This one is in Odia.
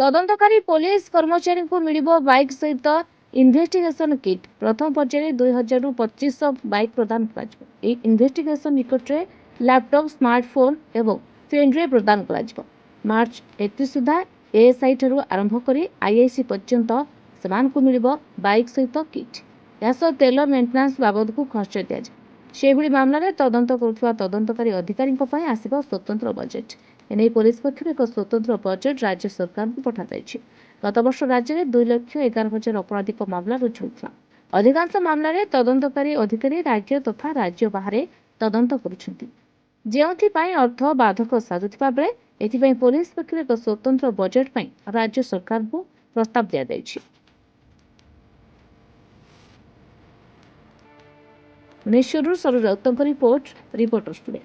ତଦନ୍ତକାରୀ ପୋଲିସ କର୍ମଚାରୀଙ୍କୁ ମିଳିବ ବାଇକ୍ ସହିତ ଇନଭେଷ୍ଟିଗେସନ କିଟ୍। ପ୍ରଥମ ପର୍ଯ୍ୟାୟରେ 2000ରୁ 2500 ବାଇକ୍ ପ୍ରଦାନ କରାଯିବ। ଏହି ଇନଭେଷ୍ଟିଗେସନ ନିକଟରେ ଲ୍ୟାପଟପ୍, ସ୍ମାର୍ଟଫୋନ ଏବଂ ପେନ୍ଡ୍ରାଇଭ୍ ପ୍ରଦାନ କରାଯିବ। ମାର୍ଚ୍ଚ 31 ସୁଦ୍ଧା ଏଏସ୍ଆଇ ଠାରୁ ଆରମ୍ଭ କରି ଆଇଆଇସି ପର୍ଯ୍ୟନ୍ତ ସେମାନଙ୍କୁ ମିଳିବ ବାଇକ୍ ସହିତ କିଟ୍। ଏହା ସହ ତେଲ ମେଣ୍ଟେନାନ୍ସ ବାବଦକୁ ଖର୍ଚ୍ଚ ଦିଆଯିବ। ସେହିଭଳି ମାମଲାରେ ତଦନ୍ତ କରୁଥିବା ତଦନ୍ତକାରୀ ଅଧିକାରୀଙ୍କ ପାଇଁ ଆସିବ ସ୍ୱତନ୍ତ୍ର ବଜେଟ୍। ଏନେଇ ପୋଲିସ ପକ୍ଷରୁ ଏକ ସ୍ୱତନ୍ତ୍ର ବଜେଟ୍ ରାଜ୍ୟ ସରକାରଙ୍କୁ ପଠାଯାଇଛି। ଗତବର୍ଷ ରାଜ୍ୟରେ 2,11,000 ଅପରାଧିକ ମାମଲା ରୁଜୁ ହୋଇଥିଲା। ଅଧିକାଂଶ ମାମଲାରେ ତଦନ୍ତକାରୀ ଅଧିକାରୀ ରାଜ୍ୟ ତଥା ରାଜ୍ୟ ବାହାରେ ତଦନ୍ତ କରୁଛନ୍ତି, ଯେଉଁଥିପାଇଁ ଅର୍ଥ ବାଧକ ସାଜୁଥିବା ବେଳେ ଏଥିପାଇଁ ପୋଲିସ ପକ୍ଷରୁ ଏକ ସ୍ୱତନ୍ତ୍ର ବଜେଟ୍ ପାଇଁ ରାଜ୍ୟ ସରକାରଙ୍କୁ ପ୍ରସ୍ତାବ ଦିଆଯାଇଛି। ଭୁବନେଶ୍ୱରରୁ ସରୁ ରାଉତଙ୍କ ରିପୋର୍ଟ, ରିପୋର୍ଟର୍ସ ଟୁଡେ।